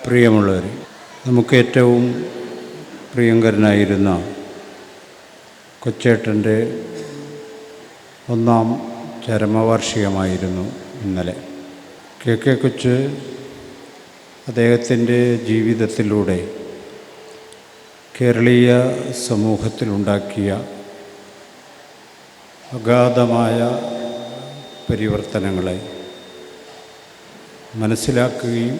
പ്രിയമുള്ളവർ, നമുക്കേറ്റവും പ്രിയങ്കരനായിരുന്ന കൊച്ചേട്ടൻ്റെ 1ാം ചരമവാർഷികമായിരുന്നു ഇന്നലെ. കെ കൊച്ച് അദ്ദേഹത്തിൻ്റെ ജീവിതത്തിലൂടെ കേരളീയ സമൂഹത്തിലുണ്ടാക്കിയ അഗാധമായ പരിവർത്തനങ്ങളെ മനസ്സിലാക്കുകയും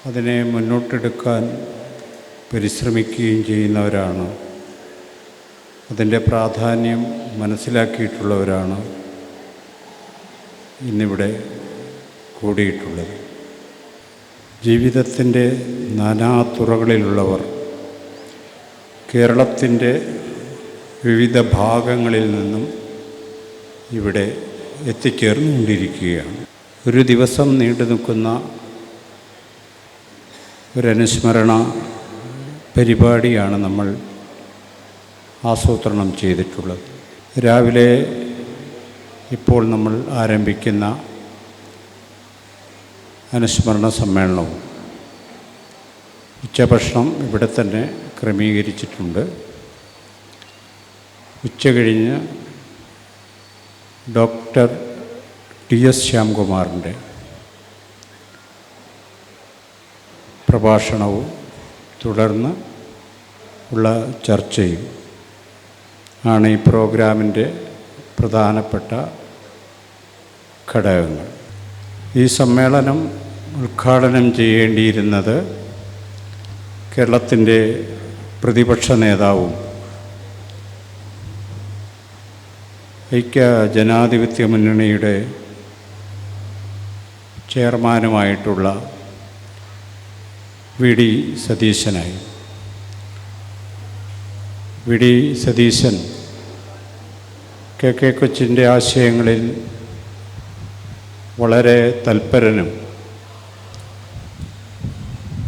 അതിനെ മുന്നോട്ടെടുക്കാൻ പരിശ്രമിക്കുകയും ചെയ്യുന്നവരാണ്. അതിൻ്റെ പ്രാധാന്യം മനസ്സിലാക്കിയിട്ടുള്ളവരാണ് ഇന്നിവിടെ കൂടിയിട്ടുള്ളത്. ജീവിതത്തിൻ്റെ നാനാ തുറകളിലുള്ളവർ കേരളത്തിൻ്റെ വിവിധ ഭാഗങ്ങളിൽ നിന്നും ഇവിടെ എത്തിച്ചേർന്നുകൊണ്ടിരിക്കുകയാണ്. ഒരു ദിവസം നീണ്ടു നിൽക്കുന്ന ഒരനുസ്മരണ പരിപാടിയാണ് നമ്മൾ ആസൂത്രണം ചെയ്തിട്ടുള്ളത്. രാവിലെ ഇപ്പോൾ നമ്മൾ ആരംഭിക്കുന്ന അനുസ്മരണ സമ്മേളനവും ഉച്ചഭക്ഷണം ഇവിടെ തന്നെ ക്രമീകരിച്ചിട്ടുണ്ട്. ഉച്ച കഴിഞ്ഞ് ഡോക്ടർ ടി.എസ്. ശ്യാംകുമാറിൻ്റെ പ്രഭാഷണവും തുടർന്ന് ഉള്ള ചർച്ചയും ആണ് ഈ പ്രോഗ്രാമിൻ്റെ പ്രധാനപ്പെട്ട ഘടകങ്ങൾ. ഈ സമ്മേളനം ഉദ്ഘാടനം ചെയ്യേണ്ടിയിരുന്നത് കേരളത്തിൻ്റെ പ്രതിപക്ഷ നേതാവും ഐക്യ ജനാധിപത്യ മുന്നണിയുടെ ചെയർമാനുമായിട്ടുള്ള വി ഡി സതീശനായി. വി ഡി സതീശൻ കെ കൊച്ചിൻ്റെ ആശയങ്ങളിൽ വളരെ തൽപരനും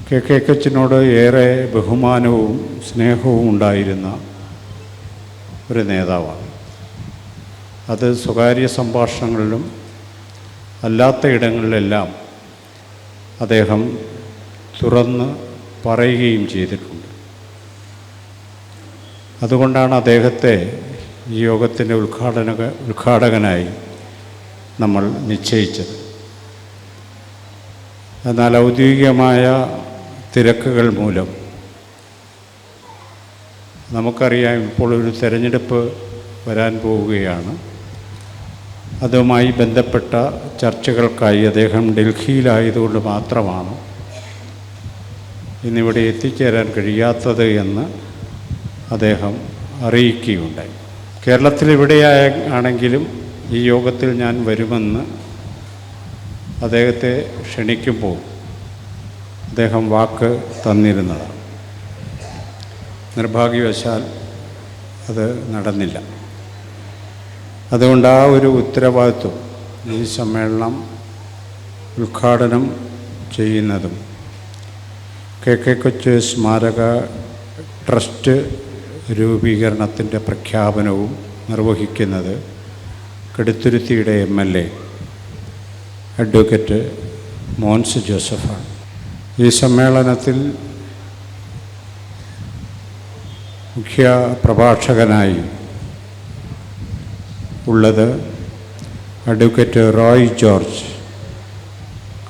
കെ കൊച്ചിനോട് ഏറെ ബഹുമാനവും സ്നേഹവും ഉണ്ടായിരുന്ന ഒരു നേതാവാണ്. അത് സ്വകാര്യ സംഭാഷണങ്ങളിലും അല്ലാത്ത ഇടങ്ങളിലെല്ലാം അദ്ദേഹം തുറന്ന് പറയുകയും ചെയ്തിട്ടുണ്ട്. അതുകൊണ്ടാണ് അദ്ദേഹത്തെ ഈ യോഗത്തിൻ്റെ ഉദ്ഘാടകനായി നമ്മൾ നിശ്ചയിച്ചത്. എന്നാൽ ഔദ്യോഗികമായ തിരക്കുകൾ മൂലം നമുക്കറിയാം, ഇപ്പോൾ ഒരു തെരഞ്ഞെടുപ്പ് വരാൻ പോവുകയാണ്. അതുമായി ബന്ധപ്പെട്ട ചർച്ചകൾക്കായി അദ്ദേഹം ഡൽഹിയിലായതുകൊണ്ട് മാത്രമാണ് ഇന്നിവിടെ എത്തിച്ചേരാൻ കഴിയാത്തത് എന്ന് അദ്ദേഹം അറിയിക്കുകയുണ്ടായി. കേരളത്തിലെവിടെയാണെങ്കിലും ഈ യോഗത്തിൽ ഞാൻ വരുമെന്ന് അദ്ദേഹത്തെ ക്ഷണിക്കുമ്പോൾ അദ്ദേഹം വാക്ക് തന്നിരുന്നതാണ്. നിർഭാഗ്യവശാൽ അത് നടന്നില്ല. അതുകൊണ്ട് ആ ഒരു ഉത്തരവാദിത്വം ഈ സമ്മേളനം ഉദ്ഘാടനം ചെയ്യുന്നതും കെ കൊച്ച് സ്മാരക ട്രസ്റ്റ് രൂപീകരണത്തിൻ്റെ പ്രഖ്യാപനവും നിർവഹിക്കുന്നത് കടുത്തുരുത്തിയുടെ MLA അഡ്വക്കേറ്റ് മോൻസ് ജോസഫാണ്. ഈ സമ്മേളനത്തിൽ മുഖ്യ പ്രഭാഷകനായി ഉള്ളത് അഡ്വക്കേറ്റ് റോയ് ജോർജ്,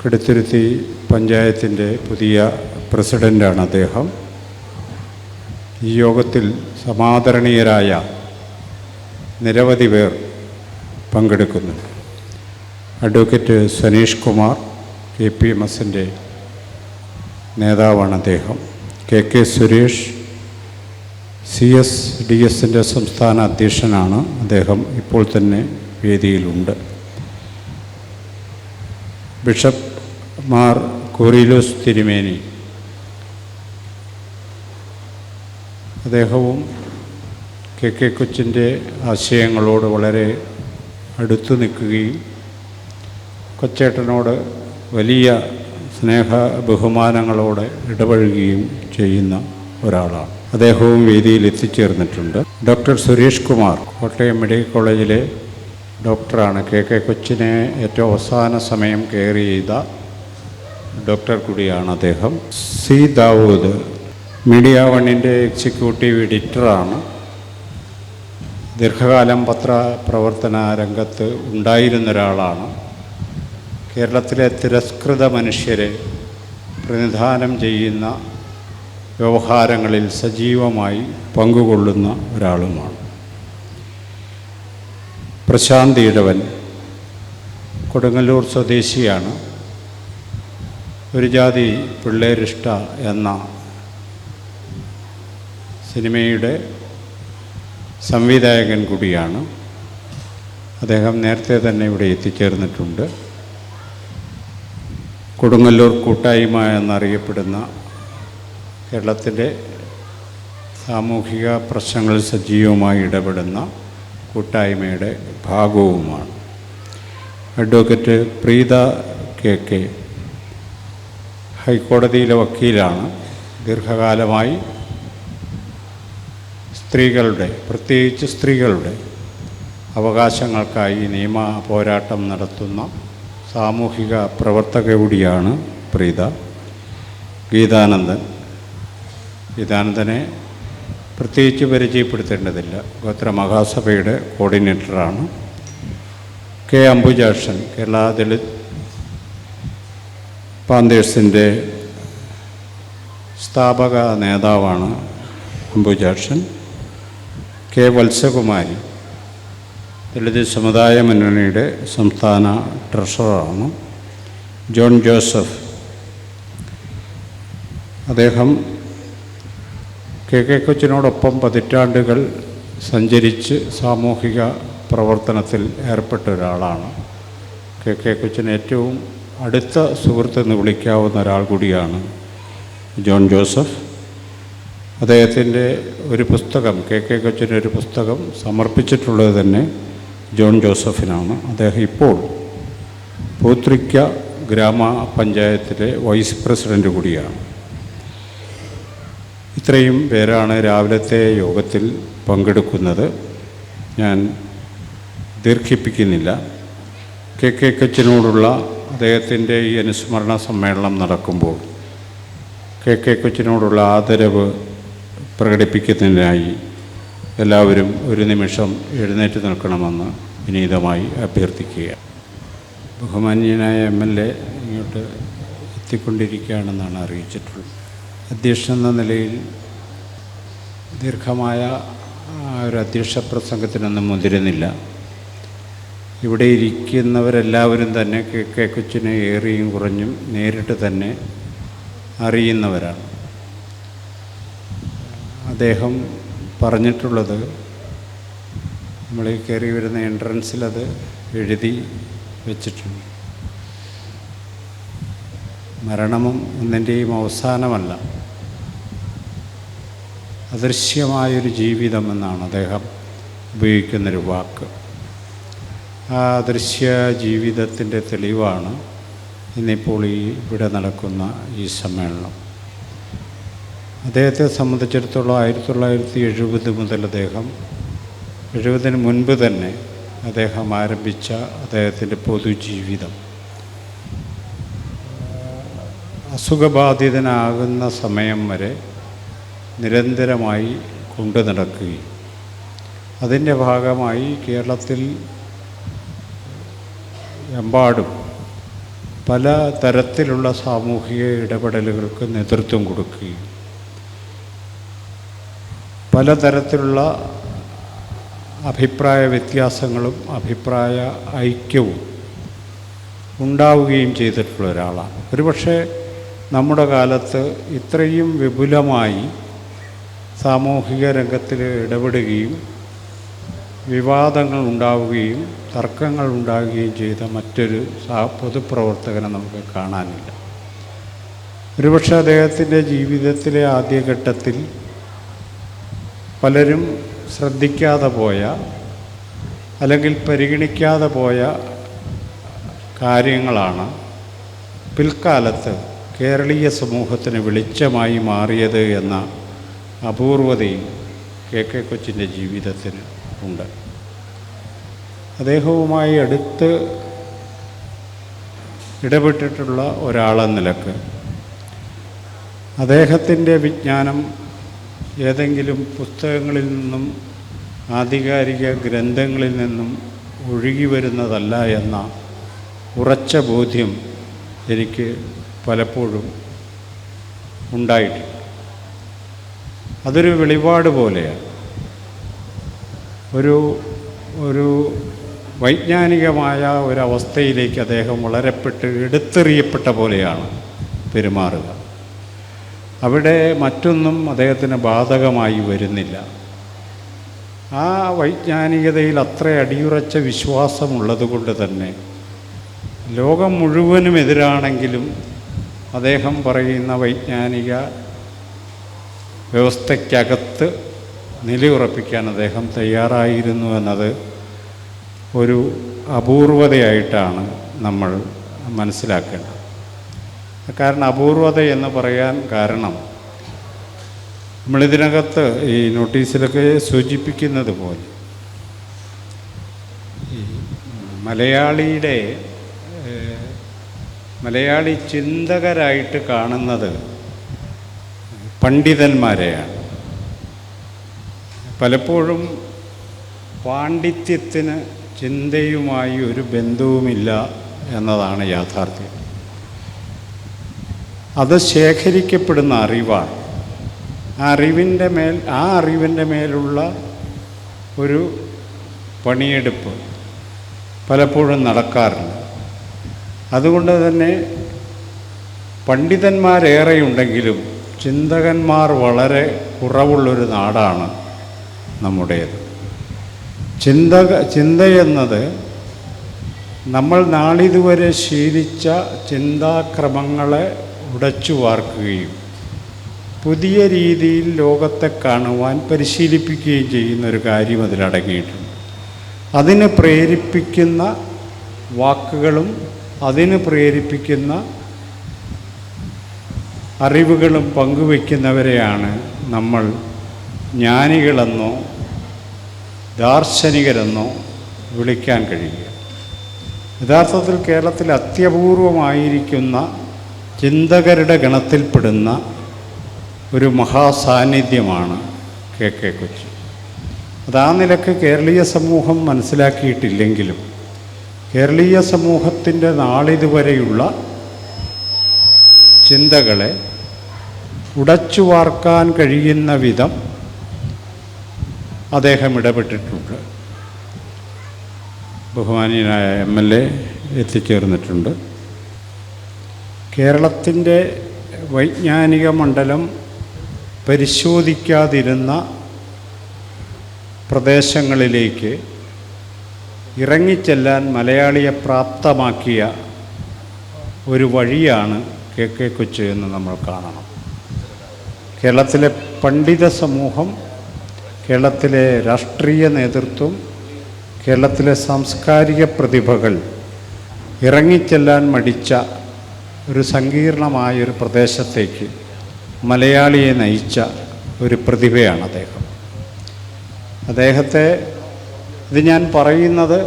കടുത്തുരുത്തി പഞ്ചായത്തിൻ്റെ പുതിയ പ്രസിഡൻ്റാണ് അദ്ദേഹം. ഈ യോഗത്തിൽ സമാദരണീയരായ നിരവധി പേർ പങ്കെടുക്കുന്നുണ്ട്. അഡ്വക്കേറ്റ് സനീഷ് കുമാർ, KPMSൻ്റെ നേതാവാണ് അദ്ദേഹം. കെ സുരേഷ്, CSDSൻ്റെ സംസ്ഥാന അധ്യക്ഷനാണ് അദ്ദേഹം, ഇപ്പോൾ തന്നെ വേദിയിലുണ്ട്. ബിഷപ്പ് മാർ കൊറിലോസ് തിരുമേനി, അദ്ദേഹവും കെ കൊച്ചിൻ്റെ ആശയങ്ങളോട് വളരെ അടുത്തു നിൽക്കുകയും കൊച്ചേട്ടനോട് വലിയ സ്നേഹ ബഹുമാനങ്ങളോടെ ഇടപഴകുകയും ചെയ്യുന്ന ഒരാളാണ്. അദ്ദേഹവും വേദിയിൽ എത്തിച്ചേർന്നിട്ടുണ്ട്. ഡോക്ടർ സുരേഷ് കുമാർ, കോട്ടയം മെഡിക്കൽ കോളേജിലെ ഡോക്ടറാണ്. കെ കൊച്ചിനെ ഏറ്റവും അവസാന സമയം കെയർ ചെയ്ത ഡോക്ടർ കൂടിയാണ് അദ്ദേഹം. സി ദാവൂദ് മീഡിയ വണ്ണിൻ്റെ എക്സിക്യൂട്ടീവ് എഡിറ്ററാണ്. ദീർഘകാലം പത്രപ്രവർത്തന രംഗത്ത് ഉണ്ടായിരുന്ന ഒരാളാണ്. കേരളത്തിലെ തിരസ്കൃത മനുഷ്യരെ പ്രതിനിധാനം ചെയ്യുന്ന വ്യവഹാരങ്ങളിൽ സജീവമായി പങ്കുകൊള്ളുന്ന ഒരാളുമാണ്. പ്രശാന്ത് ഇടവൻ കൊടുങ്ങല്ലൂർ സ്വദേശിയാണ്. ഒരു ജാതി പിള്ളേരിഷ്ട എന്ന സിനിമയുടെ സംവിധായകൻ കൂടിയാണ്. അദ്ദേഹം നേരത്തെ തന്നെ ഇവിടെ എത്തിച്ചേർന്നിട്ടുണ്ട്. കൊടുങ്ങല്ലൂർ കൂട്ടായ്മ എന്നറിയപ്പെടുന്ന കേരളത്തിൻ്റെ സാമൂഹിക പ്രശ്നങ്ങളിൽ സജീവമായി ഇടപെടുന്ന കൂട്ടായ്മയുടെ ഭാഗവുമാണ്. അഡ്വക്കേറ്റ് പ്രീത KK ഹൈക്കോടതിയിലെ വക്കീലാണ്. ദീർഘകാലമായി സ്ത്രീകളുടെ, പ്രത്യേകിച്ച് സ്ത്രീകളുടെ അവകാശങ്ങൾക്കായി നിയമ പോരാട്ടം നടത്തുന്ന സാമൂഹിക പ്രവർത്തക കൂടിയാണ് പ്രീത. ഗീതാനന്ദനെ പ്രത്യേകിച്ച് പരിചയപ്പെടുത്തേണ്ടതില്ല. ഗോത്ര മഹാസഭയുടെ കോർഡിനേറ്ററാണ്. K. അംബുജാക്ഷൻ കേരള ദളിത് പാന്തേഴ്സിൻ്റെ സ്ഥാപക നേതാവാണ് അംബുജാക്ഷൻ. K. വത്സകുമാരി ദളിത് സമുദായ മുന്നണിയുടെ സംസ്ഥാന ട്രഷററാണ്. ജോൺ ജോസഫ് അദ്ദേഹം KK കൊച്ചിനോടൊപ്പം പതിറ്റാണ്ടുകൾ സഞ്ചരിച്ച് സാമൂഹിക പ്രവർത്തനത്തിൽ ഏർപ്പെട്ട ഒരാളാണ്. KK കൊച്ചിന് ഏറ്റവും അടുത്ത സുഹൃത്തെന്ന് വിളിക്കാവുന്ന ഒരാൾ കൂടിയാണ് ജോൺ ജോസഫ്. അദ്ദേഹത്തിൻ്റെ ഒരു പുസ്തകം, KK കൊച്ചിന് ഒരു പുസ്തകം സമർപ്പിച്ചിട്ടുള്ളത് തന്നെ ജോൺ ജോസഫിനാണ്. അദ്ദേഹം ഇപ്പോൾ പൂത്രിക്ക ഗ്രാമപഞ്ചായത്തിലെ വൈസ് പ്രസിഡൻ്റ് കൂടിയാണ്. ഇത്രയും പേരാണ് രാവിലത്തെ യോഗത്തിൽ പങ്കെടുക്കുന്നത്. ഞാൻ ദീർഘിപ്പിക്കുന്നില്ല. KK കൊച്ചിനോടുള്ള അദ്ദേഹത്തിൻ്റെ ഈ അനുസ്മരണ സമ്മേളനം നടക്കുമ്പോൾ KK കൊച്ചിനോടുള്ള ആദരവ് പ്രകടിപ്പിക്കുന്നതിനായി എല്ലാവരും ഒരു നിമിഷം എഴുന്നേറ്റ് നിൽക്കണമെന്ന് വിനീതമായി അഭ്യർത്ഥിക്കുക. ബഹുമാന്യനായ MLA ഇങ്ങോട്ട് എത്തിക്കൊണ്ടിരിക്കുകയാണെന്നാണ് അറിയിച്ചിട്ടുള്ളത്. അധ്യക്ഷൻ എന്ന നിലയിൽ ദീർഘമായ ഒരു അധ്യക്ഷ പ്രസംഗത്തിനൊന്നും മുതിരുന്നില്ല. ഇവിടെ ഇരിക്കുന്നവരെല്ലാവരും തന്നെ KK കൊച്ചിനെ ഏറിയും കുറഞ്ഞും നേരിട്ട് തന്നെ അറിയുന്നവരാണ്. അദ്ദേഹം പറഞ്ഞിട്ടുള്ളത്, നമ്മൾ ഈ കയറി വരുന്ന എൻട്രൻസിൽ അത് എഴുതി വെച്ചിട്ടുണ്ട്. മരണവും ഒന്നിൻ്റെയും അവസാനമല്ല, അദൃശ്യമായൊരു ജീവിതം എന്നാണ് അദ്ദേഹം ഉപയോഗിക്കുന്നൊരു വാക്ക്. ആ അദൃശ്യ ജീവിതത്തിൻ്റെ തെളിവാണ് ഇന്നിപ്പോൾ ഇവിടെ നടക്കുന്ന ഈ സമ്മേളനം. അദ്ദേഹത്തെ സംബന്ധിച്ചിടത്തോളം 1970 മുതൽ അദ്ദേഹം 70-ന് മുൻപ് തന്നെ അദ്ദേഹം ആരംഭിച്ച അദ്ദേഹത്തിൻ്റെ പൊതുജീവിതം അസുഖബാധിതനാകുന്ന സമയം വരെ നിരന്തരമായി കൊണ്ടു നടക്കുകയും അതിൻ്റെ ഭാഗമായി കേരളത്തിൽ എമ്പാടും പല തരത്തിലുള്ള സാമൂഹിക ഇടപെടലുകൾക്ക് നേതൃത്വം കൊടുക്കുകയും പലതരത്തിലുള്ള അഭിപ്രായ വ്യത്യാസങ്ങളും അഭിപ്രായ ഐക്യവും ഉണ്ടാവുകയും ചെയ്തിട്ടുള്ള ഒരാളാണ്. ഒരുപക്ഷെ നമ്മുടെ കാലത്ത് ഇത്രയും വിപുലമായി സാമൂഹിക രംഗത്തിൽ ഇടപെടുകയും വിവാദങ്ങൾ ഉണ്ടാവുകയും തർക്കങ്ങൾ ഉണ്ടാവുകയും ചെയ്ത മറ്റൊരു പൊതുപ്രവർത്തകനെ നമുക്ക് കാണാനില്ല. ഒരുപക്ഷെ അദ്ദേഹത്തിൻ്റെ ജീവിതത്തിലെ ആദ്യഘട്ടത്തിൽ പലരും ശ്രദ്ധിക്കാതെ പോയ അല്ലെങ്കിൽ പരിഗണിക്കാതെ പോയ കാര്യങ്ങളാണ് പിൽക്കാലത്ത് കേരളീയ സമൂഹത്തിന് വെളിച്ചമായി മാറിയത് എന്ന അപൂർവതയും KK കൊച്ചിൻ്റെ ജീവിതത്തിന് ഉണ്ട്. അദ്ദേഹവുമായി അടുത്ത് ഇടപെട്ടിട്ടുള്ള ഒരാളെന്ന നിലക്ക് അദ്ദേഹത്തിൻ്റെ വിജ്ഞാനം ഏതെങ്കിലും പുസ്തകങ്ങളിൽ നിന്നും ആധികാരിക ഗ്രന്ഥങ്ങളിൽ നിന്നും ഒഴുകി വരുന്നതല്ല എന്ന ഉറച്ച ബോധ്യം എനിക്ക് പലപ്പോഴും ഉണ്ടായിട്ടുണ്ട്. അതൊരു വെളിപാട് പോലെയാണ്. ഒരു വൈജ്ഞാനികമായ ഒരവസ്ഥയിലേക്ക് അദ്ദേഹം വളരെപ്പെട്ട് എടുത്തെറിയപ്പെട്ട പോലെയാണ് പെരുമാറുക. അവിടെ മറ്റൊന്നും അദ്ദേഹത്തിന് ബാധകമായി വരുന്നില്ല. ആ വൈജ്ഞാനികതയിൽ അത്ര അടിയുറച്ച വിശ്വാസമുള്ളത് കൊണ്ട് തന്നെ ലോകം മുഴുവനും എതിരാണെങ്കിലും അദ്ദേഹം പറയുന്ന വൈജ്ഞാനിക വ്യവസ്ഥയ്ക്കകത്ത് നിലയുറപ്പിക്കാൻ അദ്ദേഹം തയ്യാറായിരുന്നു എന്നത് ഒരു അപൂർവതയായിട്ടാണ് നമ്മൾ മനസ്സിലാക്കേണ്ടത്. കാരണം അപൂർവത എന്ന് പറയാൻ കാരണം നമ്മളിതിനകത്ത് ഈ നോട്ടീസിലൊക്കെ സൂചിപ്പിക്കുന്നത് പോലെ ഈ മലയാളി ചിന്തകരായിട്ട് കാണുന്നത് പണ്ഡിതന്മാരെയാണ്. പലപ്പോഴും പാണ്ഡിത്യത്തിന് ചിന്തയുമായി ഒരു ബന്ധവുമില്ല എന്നതാണ് യാഥാർത്ഥ്യം. അത് ശേഖരിക്കപ്പെടുന്ന അറിവാണ്. ആ അറിവിൻ്റെ മേലുള്ള ഒരു പണിയെടുപ്പ് പലപ്പോഴും നടക്കാറുണ്ട്. അതുകൊണ്ട് തന്നെ പണ്ഡിതന്മാരേറെയുണ്ടെങ്കിലും ചിന്തകന്മാർ വളരെ കുറവുള്ളൊരു നാടാണ് നമ്മുടേത്. ചിന്തയെന്നത് നമ്മൾ നാളിതുവരെ ശീലിച്ച ചിന്താക്രമങ്ങളെ ഉടച്ചു വാർക്കുകയും പുതിയ രീതിയിൽ ലോകത്തെ കാണുവാൻ പരിശീലിപ്പിക്കുകയും ചെയ്യുന്നൊരു കാര്യം അതിലടങ്ങിയിട്ടുണ്ട്. അതിന് പ്രേരിപ്പിക്കുന്ന വാക്കുകളും അതിന് പ്രേരിപ്പിക്കുന്ന അറിവുകളും പങ്കുവയ്ക്കുന്നവരെയാണ് നമ്മൾ ജ്ഞാനികളെന്നോ ദാർശനികരെന്നോ വിളിക്കാൻ കഴിയുക. യഥാർത്ഥത്തിൽ കേരളത്തിൽ അത്യപൂർവമായിരിക്കുന്ന ചിന്തകരുടെ ഗണത്തിൽപ്പെടുന്ന ഒരു മഹാസാന്നിധ്യമാണ് കെ കൊച്ചി. അതാ നിലക്ക് കേരളീയ സമൂഹം മനസ്സിലാക്കിയിട്ടില്ലെങ്കിലും കേരളീയ സമൂഹത്തിൻ്റെ നാളിതുവരെയുള്ള ചിന്തകളെ ഉടച്ചു വാർക്കാൻ കഴിയുന്ന വിധം അദ്ദേഹം ഇടപെട്ടിട്ടുണ്ട്. ബഹുമാനീയനായ MLA എത്തിച്ചേർന്നിട്ടുണ്ട്. കേരളത്തിൻ്റെ വൈജ്ഞാനിക മണ്ഡലം പരിശോധിക്കാതിരുന്ന പ്രദേശങ്ങളിലേക്ക് ഇറങ്ങിച്ചെല്ലാൻ മലയാളിയെ പ്രാപ്തമാക്കിയ ഒരു വഴിയാണ് കെ കൊച്ചി എന്ന് നമ്മൾ കാണണം. കേരളത്തിലെ പണ്ഡിത സമൂഹം, കേരളത്തിലെ രാഷ്ട്രീയ നേതൃത്വം, കേരളത്തിലെ സാംസ്കാരിക പ്രതിഭകൾ ഇറങ്ങിച്ചെല്ലാൻ മടിച്ച ഒരു സങ്കീർണമായൊരു പ്രദേശത്തേക്ക് മലയാളിയെ നയിച്ച ഒരു പ്രതിഭയാണ് അദ്ദേഹത്തെ ഇത് ഞാൻ പറയുന്നത്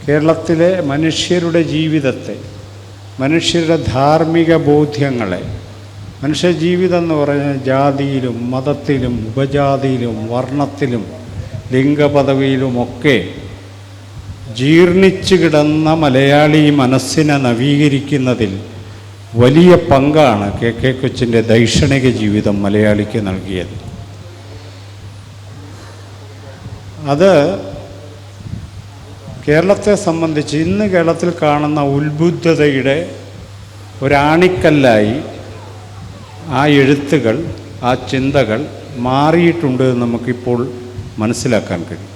കേരളത്തിലെ മനുഷ്യരുടെ ജീവിതത്തെ, മനുഷ്യരുടെ ധാർമ്മിക ബോധ്യങ്ങളെ, മനുഷ്യജീവിതം എന്ന് പറഞ്ഞാൽ ജാതിയിലും മതത്തിലും ഉപജാതിയിലും വർണ്ണത്തിലും ലിംഗപദവിയിലുമൊക്കെ ജീർണിച്ചു കിടന്ന മലയാളി മനസ്സിനെ നവീകരിക്കുന്നതിൽ വലിയ പങ്കാണ് കെ കൊച്ചിൻ്റെ ദൈക്ഷണിക ജീവിതം മലയാളിക്ക് നൽകിയത്. അത് കേരളത്തെ സംബന്ധിച്ച് ഇന്ന് കേരളത്തിൽ കാണുന്ന ഉത്ബുദ്ധതയുടെ ഒരാണിക്കല്ലായി ആ എഴുത്തുകൾ, ആ ചിന്തകൾ മാറിയിട്ടുണ്ട് എന്ന് നമുക്കിപ്പോൾ മനസ്സിലാക്കാൻ കഴിയും.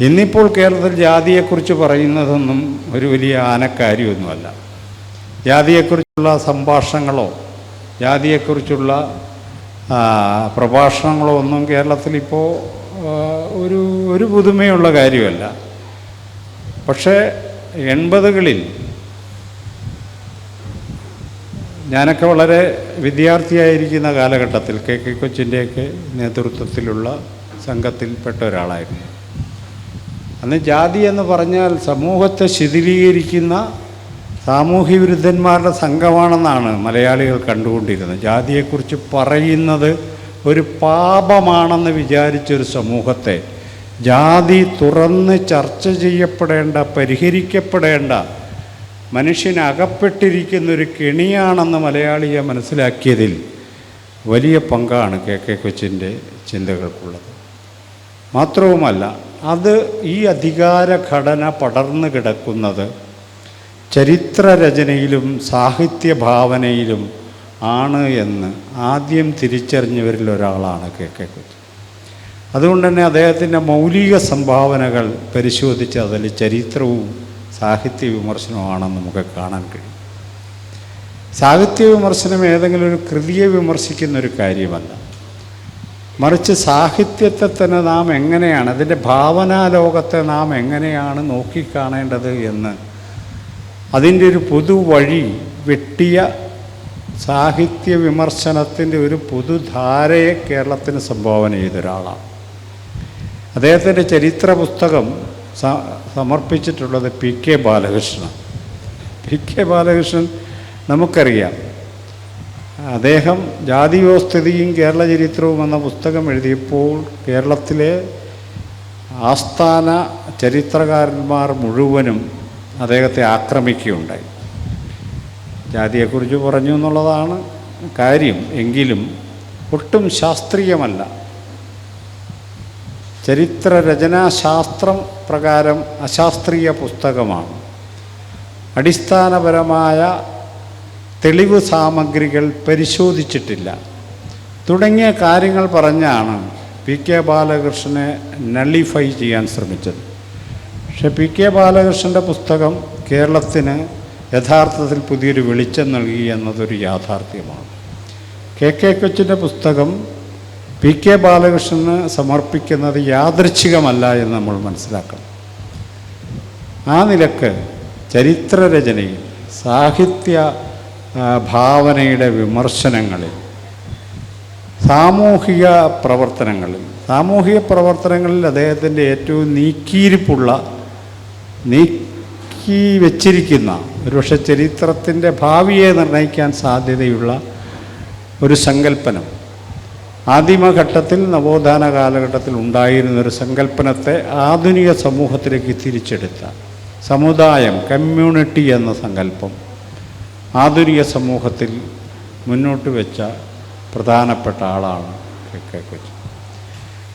ഇന്നിപ്പോൾ കേരളത്തിൽ ജാതിയെക്കുറിച്ച് പറയുന്നതൊന്നും ഒരു വലിയ ആനക്കാര്യമൊന്നുമല്ല. ജാതിയെക്കുറിച്ചുള്ള സംഭാഷണങ്ങളോ ജാതിയെക്കുറിച്ചുള്ള പ്രഭാഷണങ്ങളോ ഒന്നും കേരളത്തിലിപ്പോൾ ഒരു പുതുമയുള്ള കാര്യമല്ല. പക്ഷേ 80കളിൽ ഞാനൊക്കെ വളരെ വിദ്യാർത്ഥിയായിരിക്കുന്ന കാലഘട്ടത്തിൽ കെ കൊച്ചിൻ്റെയൊക്കെ നേതൃത്വത്തിലുള്ള സംഘത്തിൽപ്പെട്ട ഒരാളായിരുന്നു. അന്ന് ജാതി എന്ന് പറഞ്ഞാൽ സമൂഹത്തെ ശിഥിലീകരിക്കുന്ന, സാമൂഹ്യ വിരുദ്ധന്മാരുടെ സംഘമാണെന്നാണ് മലയാളികൾ കണ്ടുകൊണ്ടിരുന്നത്. ജാതിയെക്കുറിച്ച് പറയുന്നത് ഒരു പാപമാണെന്ന് വിചാരിച്ചൊരു സമൂഹത്തെ ജാതി തുറന്ന് ചർച്ച ചെയ്യപ്പെടേണ്ട, പരിഹരിക്കപ്പെടേണ്ട, മനുഷ്യനകപ്പെട്ടിരിക്കുന്നൊരു കെണിയാണെന്ന് മലയാളിയെ മനസ്സിലാക്കിയതിൽ വലിയ പങ്കാണ് കെ കൊച്ചിൻ്റെ ചിന്തകൾക്കുള്ളത്. മാത്രവുമല്ല, അത് ഈ അധികാരഘടന പടർന്നു കിടക്കുന്നത് ചരിത്രരചനയിലും സാഹിത്യ ഭാവനയിലും ആണ് എന്ന് ആദ്യം തിരിച്ചറിഞ്ഞവരിൽ ഒരാളാണ് കെ കൊച്ചി. അതുകൊണ്ട് തന്നെ അദ്ദേഹത്തിൻ്റെ മൗലിക സംഭാവനകൾ പരിശോധിച്ച് അതിൽ ചരിത്രവും സാഹിത്യ വിമർശനവുമാണെന്ന് നമുക്ക് കാണാൻ കഴിയും. സാഹിത്യ വിമർശനം ഏതെങ്കിലും ഒരു കൃതിയെ വിമർശിക്കുന്നൊരു കാര്യമല്ല, മറിച്ച് സാഹിത്യത്തെ തന്നെ നാം എങ്ങനെയാണ്, അതിൻ്റെ ഭാവനാലോകത്തെ നാം എങ്ങനെയാണ് നോക്കിക്കാണേണ്ടത് എന്ന് അതിൻ്റെ ഒരു പൊതുവഴി വെട്ടിയ സാഹിത്യ വിമർശനത്തിൻ്റെ ഒരു പൊതുധാരയെ കേരളത്തിന് സംഭാവന ചെയ്തൊരാളാണ്. അദ്ദേഹത്തിൻ്റെ ചരിത്ര പുസ്തകം സമർപ്പിച്ചിട്ടുള്ളത് പി കെ ബാലകൃഷ്ണൻ. പി കെ ബാലകൃഷ്ണൻ നമുക്കറിയാം, അദ്ദേഹം ജാതിവ്യവസ്ഥിതിയും കേരള ചരിത്രവും എന്ന പുസ്തകം എഴുതിയപ്പോൾ കേരളത്തിലെ ആസ്ഥാന ചരിത്രകാരന്മാർ മുഴുവനും അദ്ദേഹത്തെ ആക്രമിക്കുകയുണ്ടായി. ജാതിയെക്കുറിച്ച് പറഞ്ഞു എന്നുള്ളതാണ് കാര്യം, എങ്കിലും ഒട്ടും ശാസ്ത്രീയമല്ല. ചരിത്രരചനാശാസ്ത്രം പ്രകാരം അശാസ്ത്രീയ പുസ്തകമാണ്. അടിസ്ഥാനപരമായ തെളിവ് സാമഗ്രികൾ പരിശോധിച്ചിട്ടില്ല തുടങ്ങിയ കാര്യങ്ങൾ പറഞ്ഞാണ് പി കെ ബാലകൃഷ്ണനെ നള്ളിഫൈ ചെയ്യാൻ ശ്രമിച്ചത്. പക്ഷേ പി കെ ബാലകൃഷ്ണൻ്റെ പുസ്തകം കേരളത്തിന് യഥാർത്ഥത്തിൽ പുതിയൊരു വെളിച്ചം നൽകി എന്നതൊരു യാഥാർത്ഥ്യമാണ്. കെ കൊച്ചിൻ്റെ പുസ്തകം പി കെ ബാലകൃഷ്ണന് സമർപ്പിക്കുന്നത് യാദൃച്ഛികമല്ല എന്ന് നമ്മൾ മനസ്സിലാക്കണം. ആ നിലക്ക് ചരിത്രരചനയിൽ സാഹിത്യ ഭാവനയുടെ വിമർശനങ്ങളിൽ സാമൂഹിക പ്രവർത്തനങ്ങളിൽ അദ്ദേഹത്തിൻ്റെ ഏറ്റവും നീക്കി വച്ചിരിക്കുന്ന, ഒരുപക്ഷെ ചരിത്രത്തിൻ്റെ ഭാവിയെ നിർണ്ണയിക്കാൻ സാധ്യതയുള്ള ഒരു സങ്കല്പനം, ആദിമഘട്ടത്തിൽ നവോത്ഥാന കാലഘട്ടത്തിൽ ഉണ്ടായിരുന്നൊരു സങ്കല്പനത്തെ ആധുനിക സമൂഹത്തിലേക്ക് തിരിച്ചെടുത്ത സമുദായം, കമ്മ്യൂണിറ്റി എന്ന സങ്കല്പം ആധുനിക സമൂഹത്തിൽ മുന്നോട്ട് വെച്ച പ്രധാനപ്പെട്ട ആളാണ് കെ കൊച്ചി.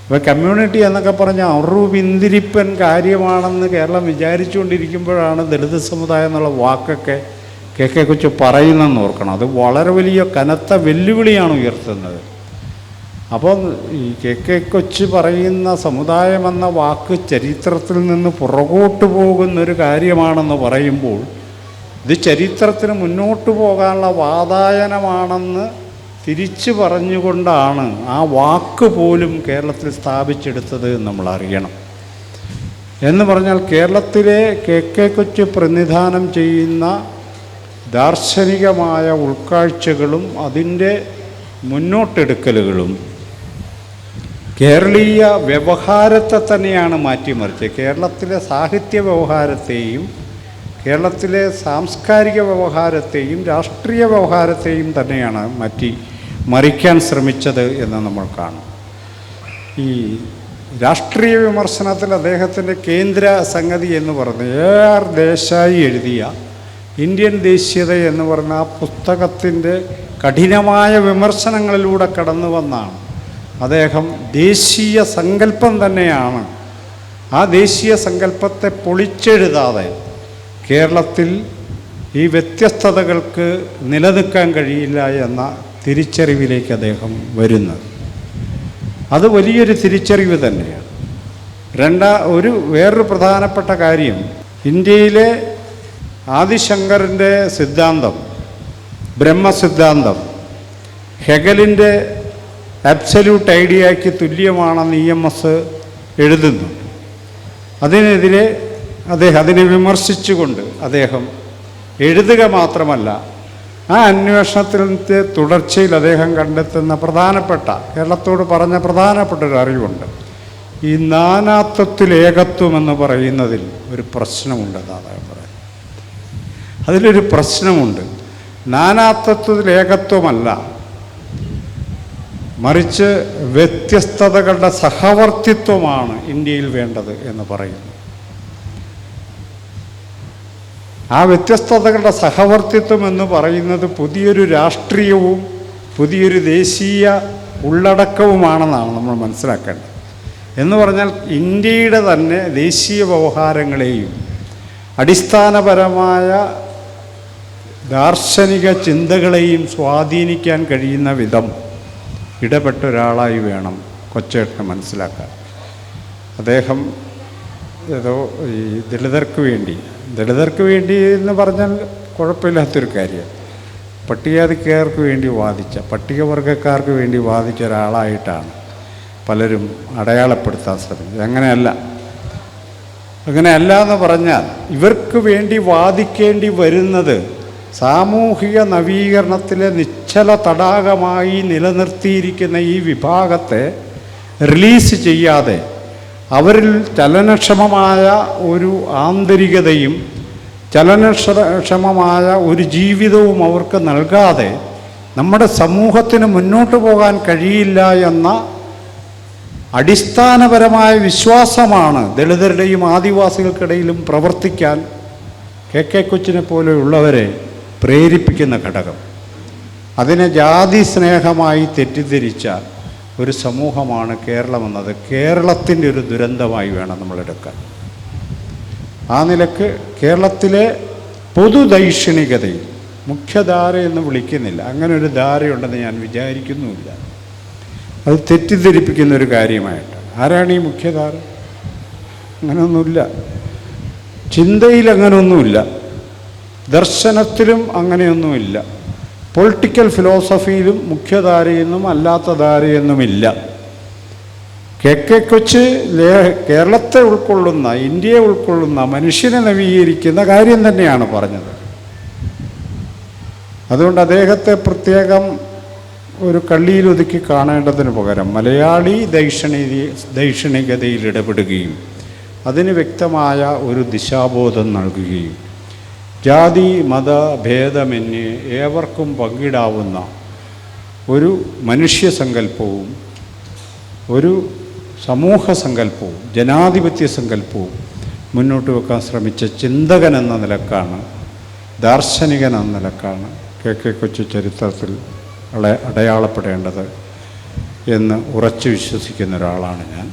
അപ്പോൾ കമ്മ്യൂണിറ്റി എന്നൊക്കെ പറഞ്ഞാൽ അറുപിന്തിരിപ്പൻ കാര്യമാണെന്ന് കേരളം വിചാരിച്ചുകൊണ്ടിരിക്കുമ്പോഴാണ് ദളിത് സമുദായം എന്നുള്ള വാക്കൊക്കെ കെ കൊച്ചി പറയുന്നതെന്ന് ഓർക്കണം. അത് വളരെ വലിയ കനത്ത വെല്ലുവിളിയാണ് ഉയർത്തുന്നത്. അപ്പോൾ ഈ കെ കൊച്ചി പറയുന്ന സമുദായമെന്ന വാക്ക് ചരിത്രത്തിൽ നിന്ന് പുറകോട്ട് പോകുന്നൊരു കാര്യമാണെന്ന് പറയുമ്പോൾ ഇത് ചരിത്രത്തിന് മുന്നോട്ട് പോകാനുള്ള വാതായനമാണെന്ന് തിരിച്ചു പറഞ്ഞുകൊണ്ടാണ് ആ വാക്ക് പോലും കേരളത്തിൽ സ്ഥാപിച്ചെടുത്തത് നമ്മൾ അറിയണം. എന്ന് പറഞ്ഞാൽ കേരളത്തിലെ കെ കൊച്ചി പ്രതിനിധാനം ചെയ്യുന്ന ദാർശനികമായ ഉൾക്കാഴ്ചകളും അതിൻ്റെ മുന്നോട്ടെടുക്കലുകളും കേരളീയ വ്യവഹാരത്തെ തന്നെയാണ് മാറ്റിമറിച്ചത്. കേരളത്തിലെ സാഹിത്യ വ്യവഹാരത്തെയും കേരളത്തിലെ സാംസ്കാരിക വ്യവഹാരത്തെയും രാഷ്ട്രീയ വ്യവഹാരത്തെയും തന്നെയാണ് മറിക്കാൻ ശ്രമിച്ചത് എന്ന് നമ്മൾ കാണും. ഈ രാഷ്ട്രീയ വിമർശനത്തിൽ അദ്ദേഹത്തിൻ്റെ കേന്ദ്ര സംഗതി എന്ന് പറഞ്ഞ് AR ദേശായി എഴുതിയ ഇന്ത്യൻ ദേശീയത എന്ന് പറഞ്ഞ ആ പുസ്തകത്തിൻ്റെ കഠിനമായ വിമർശനങ്ങളിലൂടെ കടന്നു വന്നാണ് അദ്ദേഹം ദേശീയ സങ്കല്പം തന്നെയാണ്, ആ ദേശീയ സങ്കല്പത്തെ പൊളിച്ചെഴുതാതെ കേരളത്തിൽ ഈ വ്യത്യസ്തതകൾക്ക് നിലനിൽക്കാൻ കഴിയില്ല എന്ന തിരിച്ചറിവിലേക്ക് അദ്ദേഹം വരുന്നത്. അത് വലിയൊരു തിരിച്ചറിവ് തന്നെയാണ്. വേറൊരു പ്രധാനപ്പെട്ട കാര്യം, ഇന്ത്യയിലെ ആദിശങ്കരൻ്റെ സിദ്ധാന്തം, ബ്രഹ്മസിദ്ധാന്തം ഹെഗലിൻ്റെ അബ്സല്യൂട്ട് ഐഡിയയ്ക്ക് തുല്യമാണെന്ന് EMS എഴുതുന്നു. അതിനെതിരെ അതിനെ വിമർശിച്ചുകൊണ്ട് അദ്ദേഹം എഴുതുക മാത്രമല്ല, ആ അന്വേഷണത്തിൻ്റെ തുടർച്ചയിൽ അദ്ദേഹം കണ്ടെത്തുന്ന കേരളത്തോട് പറഞ്ഞ പ്രധാനപ്പെട്ട ഒരു അറിവുണ്ട്. ഈ നാനാത്വത്തിൽ ഏകത്വം എന്ന് പറയുന്നതിൽ ഒരു പ്രശ്നമുണ്ടെന്നാണ് അദ്ദേഹം പറയുന്നത്. അതിലൊരു പ്രശ്നമുണ്ട്. നാനാത്വത്തിൽ ഏകത്വമല്ല, മറിച്ച് വ്യത്യസ്തതകളുടെ സഹവർത്തിത്വമാണ് ഇന്ത്യയിൽ വേണ്ടത് എന്ന് പറയുന്നു. ആ വ്യത്യസ്തതകളുടെ സഹവർത്തിത്വം എന്ന് പറയുന്നത് പുതിയൊരു രാഷ്ട്രീയവും പുതിയൊരു ദേശീയ ഉള്ളടക്കവുമാണെന്നാണ് നമ്മൾ മനസ്സിലാക്കേണ്ടത്. എന്ന് പറഞ്ഞാൽ ഇന്ത്യയുടെ തന്നെ ദേശീയ വ്യവഹാരങ്ങളെയും അടിസ്ഥാനപരമായ ദാർശനിക ചിന്തകളെയും സ്വാധീനിക്കാൻ കഴിയുന്ന വിധം ഇടപെട്ട ഒരാളായി വേണം കൊച്ചേട്ടനെ മനസ്സിലാക്കാൻ. അദ്ദേഹം ഏതോ ഈ ദളിതർക്ക് വേണ്ടി എന്ന് പറഞ്ഞാൽ കുഴപ്പമില്ലാത്തൊരു കാര്യമാണ്. പട്ടികജാതിക്കാർക്ക് വേണ്ടി വാദിച്ച, പട്ടികവർഗക്കാർക്ക് വേണ്ടി വാദിച്ച ഒരാളായിട്ടാണ് പലരും അടയാളപ്പെടുത്താൻ ശ്രമിച്ചത്. അങ്ങനെയല്ല എന്ന് പറഞ്ഞാൽ ഇവർക്ക് വേണ്ടി വാദിക്കേണ്ടി വരുന്നത് സാമൂഹിക നവീകരണത്തിലെ നിശ്ചല തടാകമായി നിലനിർത്തിയിരിക്കുന്ന ഈ വിഭാഗത്തെ റിലീസ് ചെയ്യാതെ അവരിൽ ചലനക്ഷമമായ ഒരു ആന്തരികതയും ചലനക്ഷമമായ ഒരു ജീവിതവും അവർക്ക് നൽകാതെ നമ്മുടെ സമൂഹത്തിന് മുന്നോട്ട് പോകാൻ കഴിയില്ല എന്ന അടിസ്ഥാനപരമായ വിശ്വാസമാണ് ദളിതരുടെയും ആദിവാസികൾക്കിടയിലും പ്രവർത്തിക്കാൻ കെ കൊച്ചിനെ പോലെയുള്ളവരെ പ്രേരിപ്പിക്കുന്ന ഘടകം. അതിനെ ജാതി സ്നേഹമായി തെറ്റിദ്ധരിച്ച ഒരു സമൂഹമാണ് കേരളമെന്നത് കേരളത്തിൻ്റെ ഒരു ദുരന്തമായി വേണം നമ്മളെടുക്കാൻ. ആ നിലക്ക് കേരളത്തിലെ പൊതുദൈക്ഷണികതയിൽ മുഖ്യധാര എന്ന് വിളിക്കുന്നില്ല, അങ്ങനെ ഒരു ധാരയുണ്ടെന്ന് ഞാൻ വിചാരിക്കുന്നുമില്ല. അത് തെറ്റിദ്ധരിപ്പിക്കുന്ന ഒരു കാര്യമായിട്ടാണ്. ആരാണ് ഈ മുഖ്യധാര? അങ്ങനെയൊന്നുമില്ല. ചിന്തയിൽ അങ്ങനെയൊന്നുമില്ല, ദർശനത്തിലും അങ്ങനെയൊന്നുമില്ല, പൊളിറ്റിക്കൽ ഫിലോസഫിയിലും മുഖ്യധാരയെന്നും അല്ലാത്ത ധാരയെന്നുമില്ല. കെ കൊച്ച് കേരളത്തെ ഉൾക്കൊള്ളുന്ന, ഇന്ത്യയെ ഉൾക്കൊള്ളുന്ന, മനുഷ്യനെ നവീകരിക്കുന്ന കാര്യം തന്നെയാണ് പറഞ്ഞത്. അതുകൊണ്ട് അദ്ദേഹത്തെ പ്രത്യേകം ഒരു കള്ളിയിലൊതുക്കി കാണേണ്ടതിന് പകരം മലയാളി ദൈക്ഷണികതയിൽ ഇടപെടുകയും അതിന് വ്യക്തമായ ഒരു ദിശാബോധം നൽകുകയും ജാതി മത ഭേദമന്യേ ഏവർക്കും പങ്കിടാവുന്ന ഒരു മനുഷ്യസങ്കല്പവും ഒരു സമൂഹ സങ്കല്പവും ജനാധിപത്യ സങ്കല്പവും മുന്നോട്ട് വെക്കാൻ ശ്രമിച്ച ചിന്തകൻ എന്ന നിലക്കാണ്, ദാർശനികൻ എന്ന നിലക്കാണ് കെ കൊച്ചു ചരിത്രത്തിൽ അടയാളപ്പെടേണ്ടത് എന്ന് ഉറച്ചു വിശ്വസിക്കുന്ന ഒരാളാണ് ഞാൻ.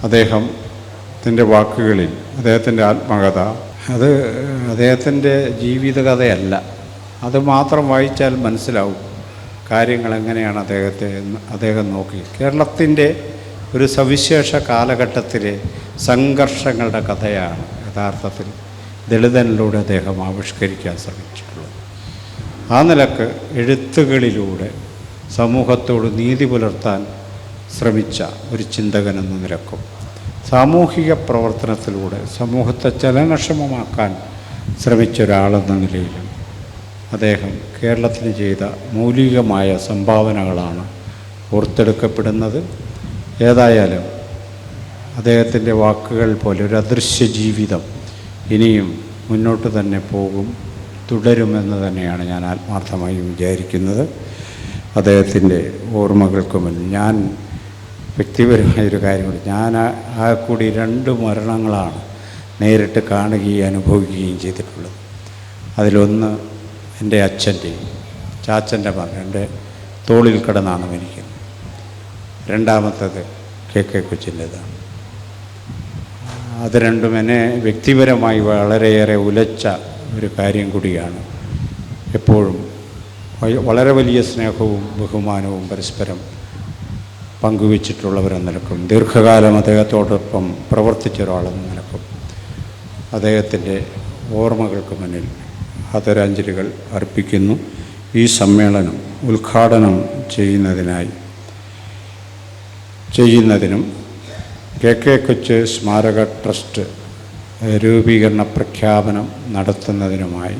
അദ്ദേഹത്തിൻ്റെ വാക്കുകളിൽ അദ്ദേഹത്തിൻ്റെ ആത്മകഥ, അത് അദ്ദേഹത്തിൻ്റെ ജീവിതകഥയല്ല, അത് മാത്രം വായിച്ചാൽ മനസ്സിലാവും കാര്യങ്ങൾ എങ്ങനെയാണ് അദ്ദേഹം നോക്കി. കേരളത്തിൻ്റെ ഒരു സവിശേഷ കാലഘട്ടത്തിലെ സംഘർഷങ്ങളുടെ കഥയാണ് യഥാർത്ഥത്തിൽ ദളിതനിലൂടെ അദ്ദേഹം ആവിഷ്കരിക്കാൻ ശ്രമിച്ചിട്ടുള്ളത്. ആ നിലക്ക് എഴുത്തുകളിലൂടെ സമൂഹത്തോട് നീതി പുലർത്താൻ ശ്രമിച്ച ഒരു ചിന്തകനെന്ന നിലക്കും സാമൂഹിക പ്രവർത്തനത്തിലൂടെ സമൂഹത്തെ ചലനക്ഷമമാക്കാൻ ശ്രമിച്ച ഒരാളെന്ന നിലയിലും അദ്ദേഹം കേരളത്തിന് ചെയ്ത മൗലികമായ സംഭാവനകളാണ് ഓർത്തെടുക്കപ്പെടുന്നത്. ഏതായാലും അദ്ദേഹത്തിൻ്റെ വാക്കുകൾ പോലെ ഒരു അദൃശ്യ ജീവിതം ഇനിയും മുന്നോട്ട് തന്നെ തുടരുമെന്ന് തന്നെയാണ് ഞാൻ ആത്മാർത്ഥമായി വിചാരിക്കുന്നത്. അദ്ദേഹത്തിൻ്റെ ഓർമ്മകൾക്ക് മുന്നിൽ ഞാൻ വ്യക്തിപരമായൊരു കാര്യമുണ്ട്. ഞാൻ ആ കൂടി 2 മരണങ്ങളാണ് നേരിട്ട് കാണുകയും അനുഭവിക്കുകയും ചെയ്തിട്ടുള്ളത്. അതിലൊന്ന് എൻ്റെ അച്ഛൻ്റെയും ചാച്ചൻ്റെ മരണം എൻ്റെ തോളിൽ കിടന്നാണ് മരിക്കുന്നത്. രണ്ടാമത്തത് കെ കൊച്ചിൻ്റെതാണ്. അത് രണ്ടും എന്നെ വ്യക്തിപരമായി വളരെയേറെ ഉലച്ച ഒരു കാര്യം കൂടിയാണ്. എപ്പോഴും വളരെ വലിയ സ്നേഹവും ബഹുമാനവും പരസ്പരം പങ്കുവച്ചിട്ടുള്ളവരെന്ന നിലക്കും ദീർഘകാലം അദ്ദേഹത്തോടൊപ്പം പ്രവർത്തിച്ച ഒരാളെന്ന നിലക്കും അദ്ദേഹത്തിൻ്റെ ഓർമ്മകൾക്ക് മുന്നിൽ ആദരാഞ്ജലികൾ അർപ്പിക്കുന്നു. ഈ സമ്മേളനം ഉദ്ഘാടനം ചെയ്യുന്നതിനും കെ കൊച്ച് സ്മാരക ട്രസ്റ്റ് രൂപീകരണ പ്രഖ്യാപനം നടത്തുന്നതിനുമായി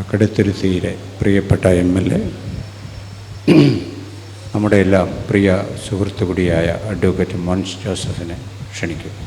കടുത്തുരുത്തിയിലെ പ്രിയപ്പെട്ട MLA നമ്മുടെ എല്ലാം പ്രിയ സുഹൃത്തു കൂടിയായ അഡ്വക്കേറ്റ് മോൻസ് ജോസഫിനെ ക്ഷണിക്കുന്നു.